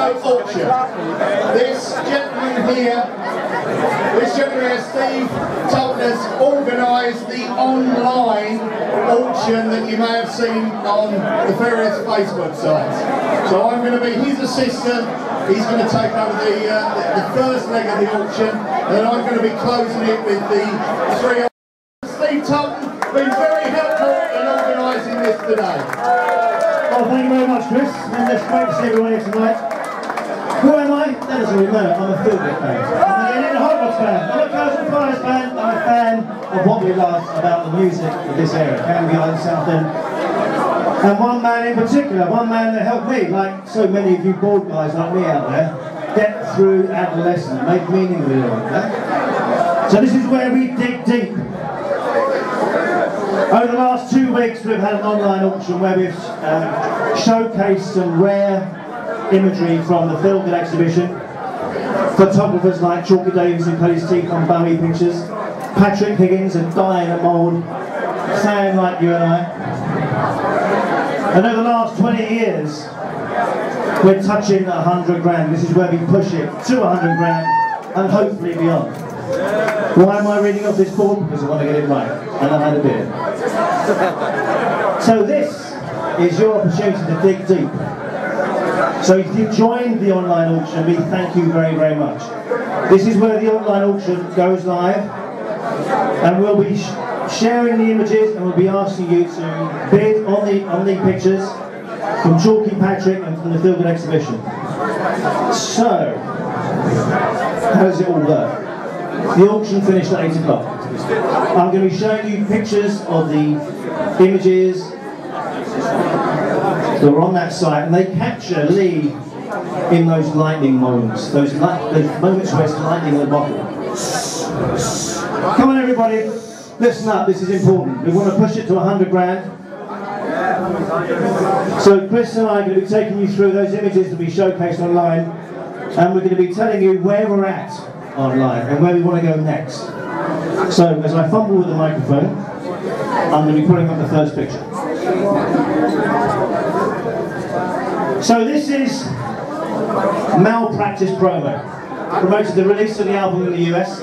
auction. This gentleman here, Steve Tolton's organised the online auction that you may have seen on the various Facebook sites. So I'm going to be his assistant. He's going to take over the first leg of the auction, and then I'm going to be closing it with the three. Steve Tolton been very helpful in organising this today. Well, thank you very much, Chris, and it's great to see everyone here tonight. Who am I? That doesn't really matter. I'm a Filbert fan. I'm a Hot Rods fan. I'm a Coastal Fires fan. I'm a fan of what we love about the music of this area, Canvey and Southend. And one man in particular, one man that helped me, like so many of you board guys like me out there, get through adolescence, make meaning of it all. Okay? So this is where we dig deep. Over the last 2 weeks we've had an online auction where we've showcased some rare imagery from the Filbert exhibition. Photographers like Chalky Davis who cut his teeth on Bowie pictures, Patrick Higgins and Di in a mould, Sam like you and I. And over the last 20 years we're touching 100 grand. This is where we push it to 100 grand and hopefully beyond. Why am I reading off this board? Because I want to get it right, and I've had a beer. So this is your opportunity to dig deep. So if you joined the online auction, we thank you very, very much. This is where the online auction goes live, and we'll be sharing the images, and we'll be asking you to bid on the pictures from Chalky, Patrick, and from the Filbert exhibition. So, how does it all work? The auction finished at 8 o'clock. I'm going to be showing you pictures of the images that are on that site, and they capture Lee in those lightning moments, those moments where it's lightning in the bottle. Come on everybody, listen up, this is important. We want to push it to 100 grand. So Chris and I are going to be taking you through those images that we showcased online, and we're going to be telling you where we're at online and where we want to go next. So as I fumble with the microphone, I'm going to be putting up the first picture. So this is Malpractice Promo. Promoted the release of the album in the US.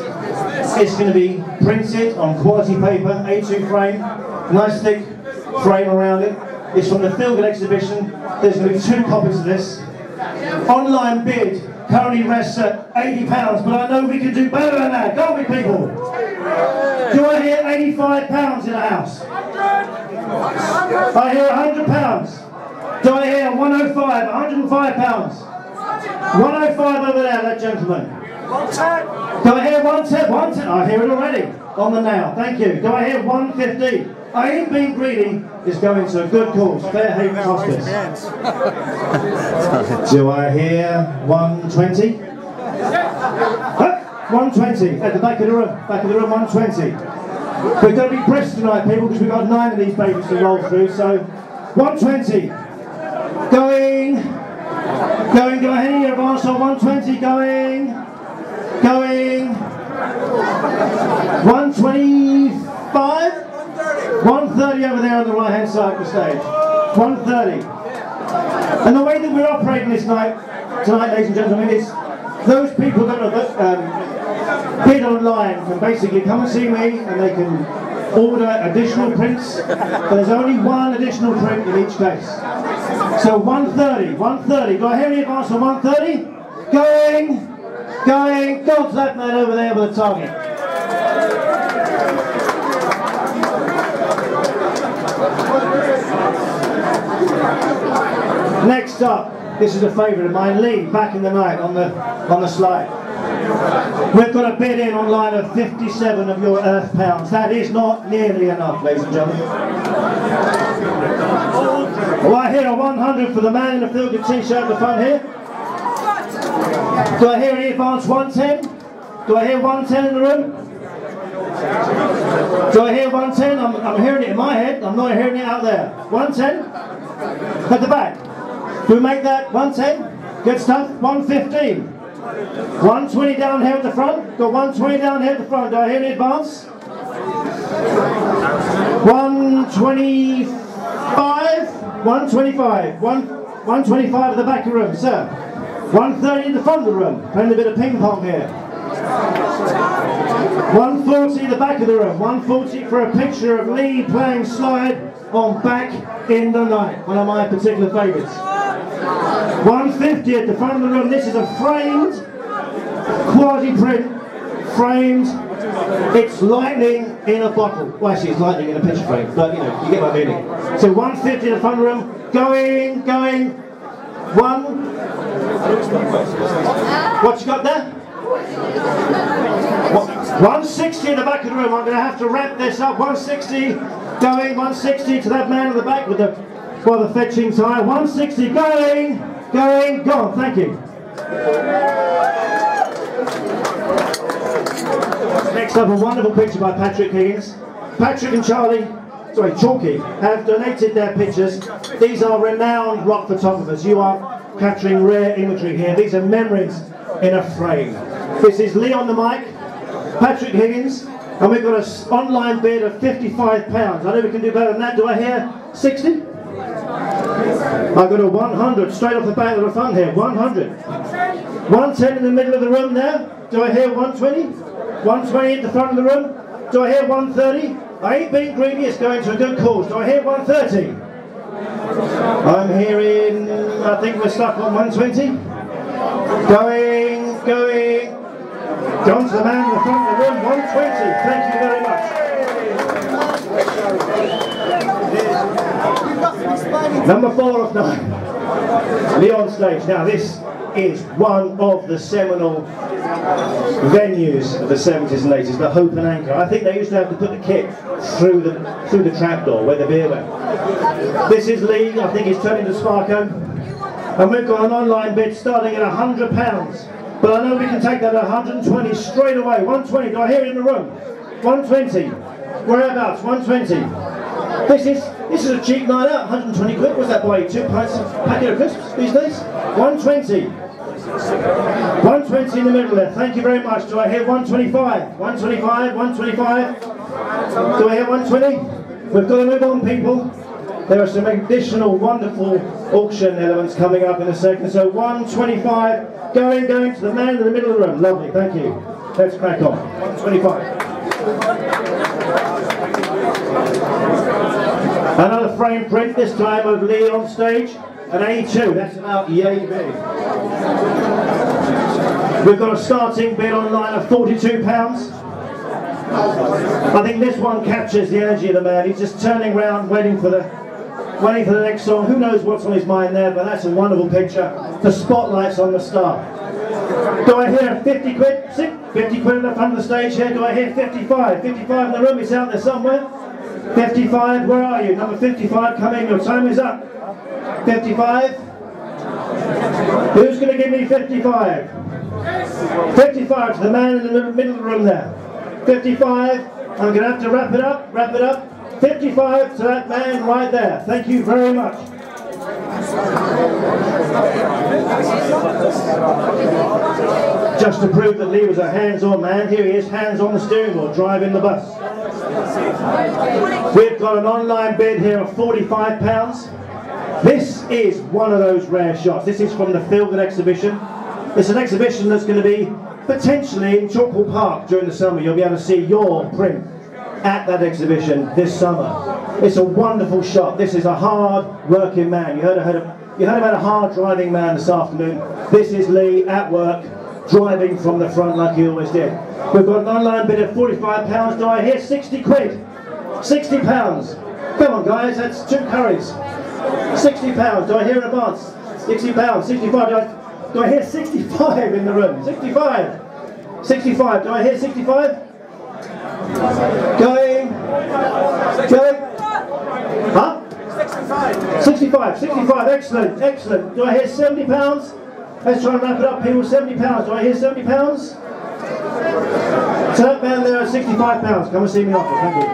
It's going to be printed on quality paper, A2 frame, nice thick frame around it. It's from the Filbert exhibition. There's going to be 2 copies of this. Online bid currently rests at £80, but I know we can do better than that, don't we people? Do I hear £85 in the house? I hear £100. Do I hear 105, £105? 105 over there, that gentleman. 110. Do I hear 110? 110. I hear it already. On the nail. Thank you. Do I hear 150? I ain't being greedy. It's going to a good cause. Fairhaven Hospice. Do I hear 120? Huh? 120 at the back of the room. Back of the room, 120. We're going to be brisk tonight, people, because we've got 9 of these babies to roll through. So 120. Going. Do I hear your advance on 120? Going. 125. 130 over there on the right hand side of the stage. 130. And the way that we're operating this tonight, ladies and gentlemen, is those people that are bid online can basically come and see me, and they can order additional prints. But there's only 1 additional print in each case. So 130. Do I hear any advance on 130? Going. Go to that man over there with a target. Next up, this is a favourite of mine, Lee, back in the night on the slide. We've got a bid in online of 57 of your earth pounds. That is not nearly enough, ladies and gentlemen. Well, I hear a 100 for the man in the Filbert t-shirt at the front here. Do I hear any advance 110? Do I hear 110 in the room? Do I hear 110? I'm hearing it in my head. I'm not hearing it out there. 110? At the back. Do we make that 110? Good stuff. 115. 120 down here at the front. Got 120 down here at the front. Do I hear any advance? 125. 125. 125 at the back of the room, sir. 130 in the front of the room, playing a bit of ping pong here. 140 in the back of the room, 140 for a picture of Lee playing slide on Back in the Night, one of my particular favourites. 150 at the front of the room. This is a framed quasi-print, framed. It's lightning in a bottle. Well, actually, it's lightning in a picture frame, but you know, you get my meaning. So 150 at the front of the room. Going. What you got there? 160 in the back of the room. I'm going to have to wrap this up. 160 going, 160 to that man in the back with the rather fetching tie. 160 going, gone. Thank you. Next up, a wonderful picture by Patrick Higgins. Patrick and Chalky have donated their pictures. These are renowned rock photographers. You are capturing rare imagery here. These are memories in a frame. This is Lee on the mic, Patrick Higgins, and we've got an online bid of £55. I know we can do better than that. Do I hear 60? I've got a 100 straight off the bat of the front here. 100. 110 in the middle of the room there. Do I hear 120? 120 at the front of the room. Do I hear 130? I ain't being greedy, it's going to a good cause. Do I hear 130? I'm hearing, I think we're stuck on 120. Going. Gone to the man in the front of the room, 120. Thank you very much. Number 4 of 9. Leon stage. Now this is one of the seminal venues of the 70s and 80s, the Hope and Anchor. I think they used to have to put the kit through the trapdoor where the beer went. This is Lee, I think he's turning to Sparko. And we've got an online bid starting at £100. But I know we can take that at 120 straight away. 120, do I hear it in the room? 120. Whereabouts? 120. This is a cheap night out, 120 quid. What's that buy? 2 pints of packet of crisps these days? 120. 120 in the middle there. Thank you very much. Do I hear 125? 125, 125. Do I hear 120? We've got to move on, people. There are some additional wonderful auction elements coming up in a second. So 125. Going to the man in the middle of the room. Lovely, thank you. Let's crack on. 125. Another frame print, this time of Lee on stage. An A2, that's about yay big. We've got a starting bid online of £42. I think this one captures the energy of the man. He's just turning around, waiting for the next song. Who knows what's on his mind there, but that's a wonderful picture. The spotlight's on the star. Do I hear 50 quid? 50 quid in the front of the stage here. Do I hear 55? 55 in the room, it's out there somewhere. 55, where are you? Number 55, come in, your time is up. 55. Who's going to give me 55? 55 to the man in the middle of the room there. 55, I'm going to have to wrap it up. 55 to that man right there. Thank you very much. Just to prove that Lee was a hands-on man, here he is, hands on the steering wheel, driving the bus. We've got an online bid here of £45. This is one of those rare shots. This is from the Fielded exhibition. It's an exhibition that's going to be potentially in Chalkpool Park during the summer. You'll be able to see your print at that exhibition this summer. It's a wonderful shot. This is a hard working man. You heard about a hard driving man this afternoon. This is Lee at work, driving from the front like he always did. We've got an online bid of £45. Do I hear 60 quid? £60. Come on guys, that's 2 curries. £60. Do I hear in advance? £60. 65. Do I hear 65 in the room? 65. 65. Do I hear 65? Going. Huh? 65. 65. Excellent. Do I hear £70? Let's try and wrap it up, people. £70. Do I hear £70? So that man there at £65. Come and see me offer. Thank you.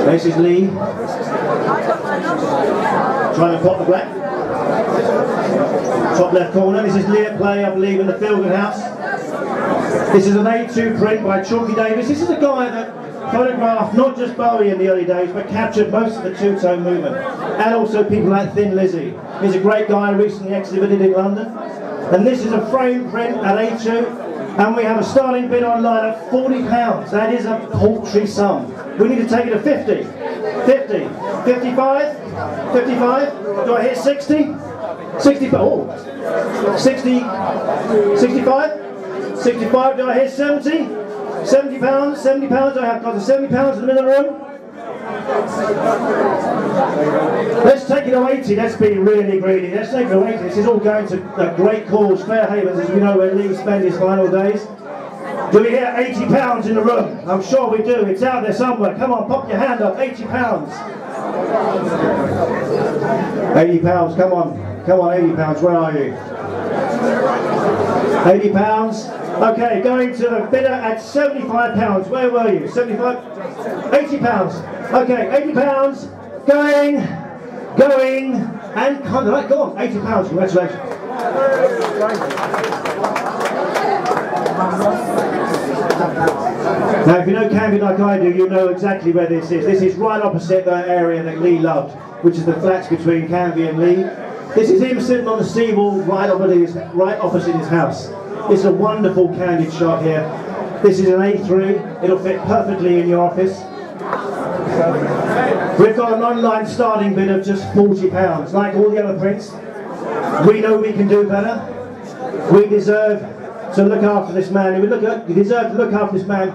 This is Lee. Trying to pop the black. Top left corner. This is Lee at play, I believe, in the Fielded house. This is an A2 print by Chalky Davis. This is a guy that photographed not just Bowie in the early days, but captured most of the two-tone movement, and also people like Thin Lizzy. He's a great guy, recently exhibited in London. And this is a frame print at A2, and we have a starting bid online at £40. That is a paltry sum. We need to take it to 50, 50, 55, 55. Do I hit 60? 60, oh, 60, 65, 65. Do I hit 70? 70 pounds, 70 pounds. Do I have got the 70 pounds in the middle of the room? Let's take it to 80. Let's be really greedy. Let's take it to 80. This is all going to a great cause, Fair Havens, as we know, where Lee spent his final days. Do we hear 80 pounds in the room? I'm sure we do. It's out there somewhere. Come on, pop your hand up. 80 pounds. 80 pounds. Come on. Come on, 80 pounds. Where are you? 80 pounds. Okay, going to the bidder at 75 pounds. Where were you? 75? 80 pounds. Okay, 80 pounds. Going, and kind of like, go on. 80 pounds. Congratulations. Now, if you know Canvey like I do, you know exactly where this is. This is right opposite the area that Lee loved, which is the flats between Canvey and Lee. This is him sitting on the seawall right opposite his house. It's a wonderful candid shot here. This is an A3. It'll fit perfectly in your office. We've got an online starting bid of just £40. Like all the other prints, we know we can do better. We deserve to look after this man. We deserve to look after this man.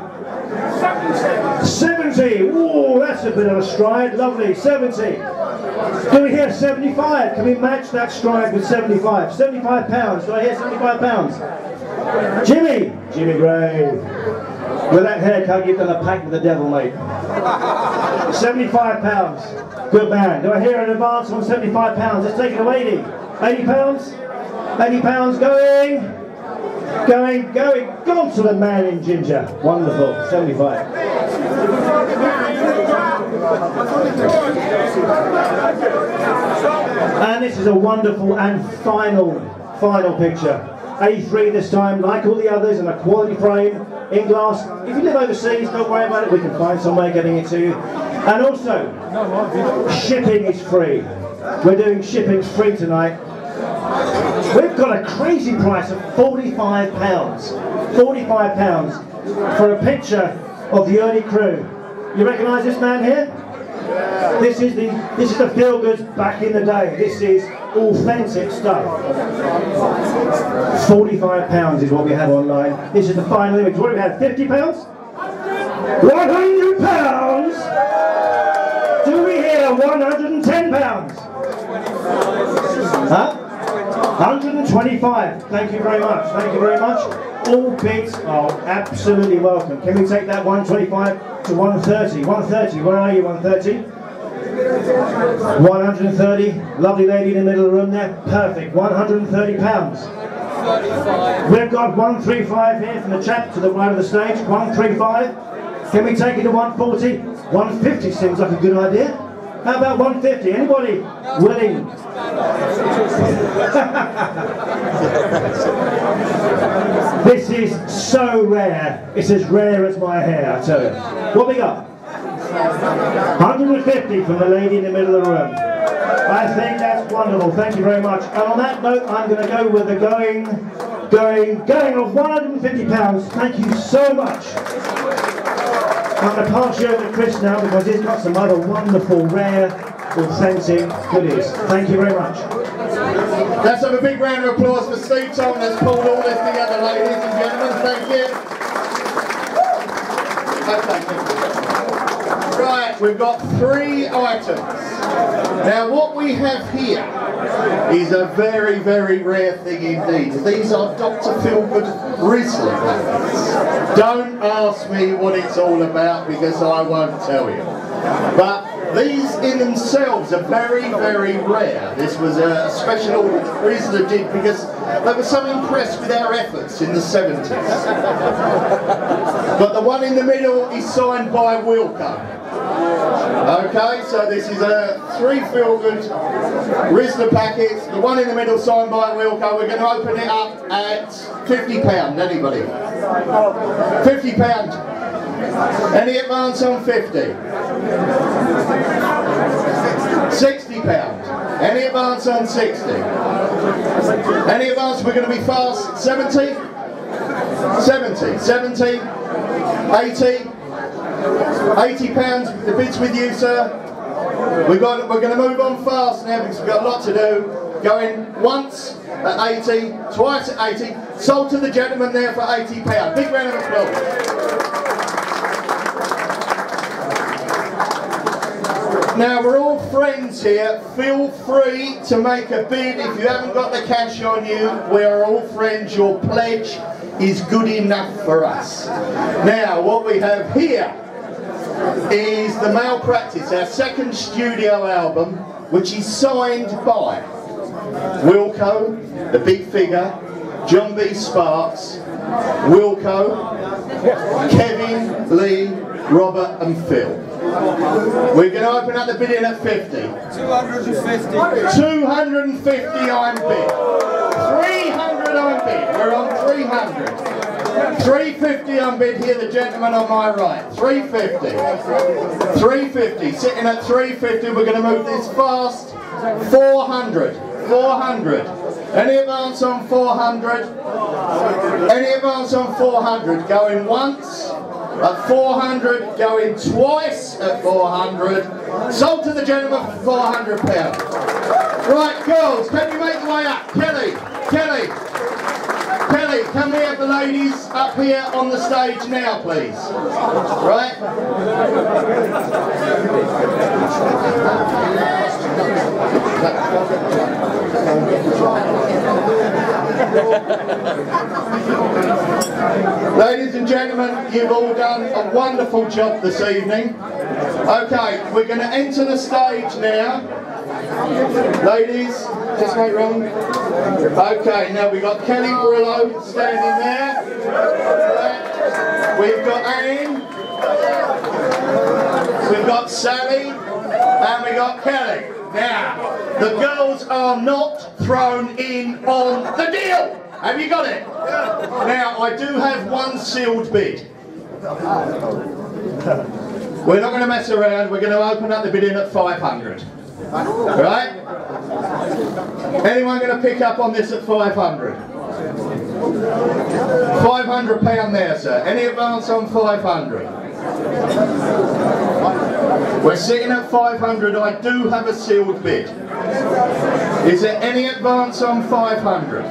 70! Ooh, that's a bit of a stride. Lovely. 70. Do we hear 75? Can we match that stride with 75? 75 pounds. Do I hear 75 pounds? Jimmy Gray. With that haircut, you've done a pact with the devil, mate. 75 pounds. Good man. Do I hear an advance on 75 pounds? Let's take it to 80. 80 pounds. 80 pounds. Going. Gone to the man in ginger. Wonderful. 75. And this is a wonderful and final picture. A3 this time, like all the others, in a quality frame, in glass. If you live overseas, don't worry about it, we can find some way getting it to you. And also, shipping is free. We're doing shipping free tonight. We've got a crazy price of £45. £45 for a picture of the early crew. You recognise this man here? This is the feel-goods back in the day. This is authentic stuff. £45 is what we have online. This is the final image. What do we have? £50? £100? Do we hear £110? Huh? 125. Thank you very much. Thank you very much. All bids are absolutely welcome. Can we take that 125 to 130? 130. Where are you? 130. 130. Lovely lady in the middle of the room there. Perfect. £130. We've got 135 here from the chap to the right of the stage. 135. Can we take it to 140? 150 seems like a good idea. How about 150? Anybody willing? This is so rare. It's as rare as my hair, I tell you. What we got? 150 from the lady in the middle of the room. I think that's wonderful. Thank you very much. And on that note, I'm going to go with the going of £150. Thank you so much. I'm going to pass you over to Chris now because he's got some other wonderful, rare, authentic goodies. Thank you very much. Let's have a big round of applause for Steve Tom that's pulled all this together, ladies and gentlemen. Thank you. Okay. Right, we've got 3 items. Now what we have here is a very, very rare thing indeed. These are Dr. Feelgood Risley. Don't ask me what it's all about because I won't tell you. But These in themselves are very, very rare. This was a special order Rizzler did because they were so impressed with our efforts in the 70s. But the one in the middle is signed by Wilco. Okay, so this is a 3 feel-good Rizzler packets. The one in the middle signed by Wilco. We're going to open it up at £50. Anybody? £50. Any advance on 50? £60. Any advance on 60? Any advance? We're going to be fast. 70? 70. 70? 80? £80. The bid's with you, sir. We're going to move on fast now because we've got a lot to do. Going once at 80, twice at 80. Sold to the gentleman there for £80. Big round of applause. Now we're all friends here. Feel free to make a bid. If you haven't got the cash on you, we are all friends. Your pledge is good enough for us. Now what we have here is the Malpractice, our second studio album, which is signed by Wilco, the big figure, John B. Sparks, Wilco, Kevin, Lee, Robert and Phil. We're going to open up the bidding at 50. 250. 250 I'm bid. 300 I'm bid. We're on 300. 350 on bid here, the gentleman on my right. 350. 350. Sitting at 350, we're going to move this fast. 400. 400. Any advance on 400? Any advance on 400? Going once at 400, going twice at 400. Sold to the gentleman for £400. Right, girls, can you make the way up? Kelly, Kelly. Kelly, can we have the ladies up here on the stage now, please? Right? Ladies and gentlemen, you've all done a wonderful job this evening. Okay, we're going to enter the stage now. Ladies, just make room. Okay, now we've got Kelly Brilleaux standing there. We've got Anne. We've got Sally. And we've got Kelly. Now, the girls are not thrown in on the deal. Have you got it? Now, I do have one sealed bid. We're not going to mess around. We're going to open up the bidding at 500. Right? Anyone going to pick up on this at 500? £500 there, sir. Any advance on 500? We're sitting at 500. I do have a sealed bid. Is there any advance on 500?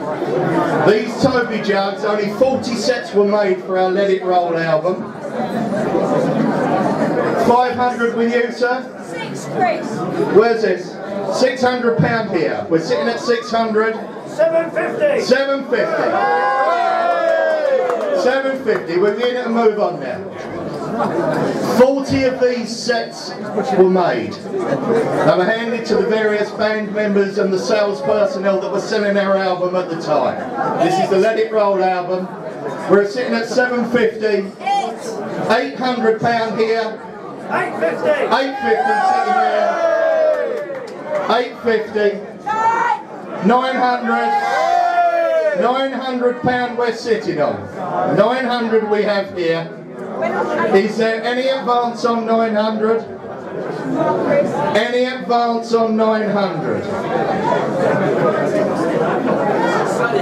These Toby jugs, only 40 sets were made for our Let It Roll album. 500 with you, sir? Where's this? £600 here. We're sitting at 600. 750. 750. 750. We're going to move on now. 40 of these sets were made. They were handed to the various band members and the sales personnel that were selling our album at the time. This is the Let It Roll album. We're sitting at 750. £800 here. 850. 850 sitting there. 850. 900. £900 we're sitting on. 900 we have here. Is there any advance on 900? Any advance on 900?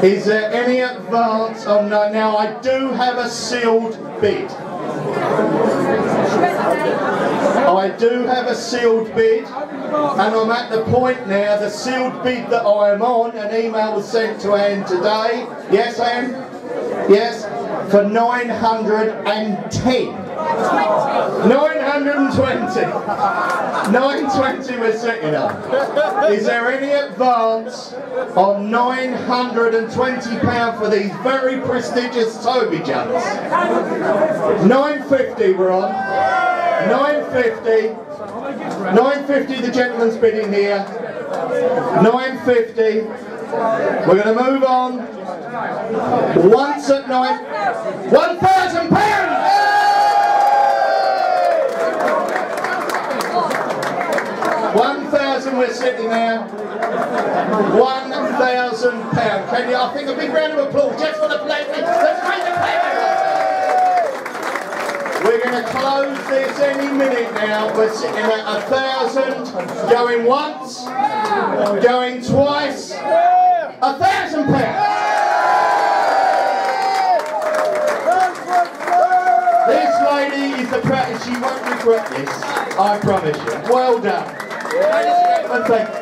Is there any advance on 900? Now I do have a sealed bid. I do have a sealed bid, and I'm at the point now, the sealed bid that I am on, an email was sent to Anne today. Yes, Anne? Yes? For 910. 920. 920 we're sitting on. Is there any advance on £920 for these very prestigious Toby jugs? 950 we're on. 950. 950, the gentleman's bidding here. 950. We're going to move on. Once at £1,000. 1,000, we're sitting there. £1,000. Can you? I think a big round of applause just for the players. Let's make the players. We're going to close this any minute now. We're sitting at 1,000. Going once. Going twice. £1,000. This lady is the proudest. She won't regret this. I promise you. Well done. And thank you.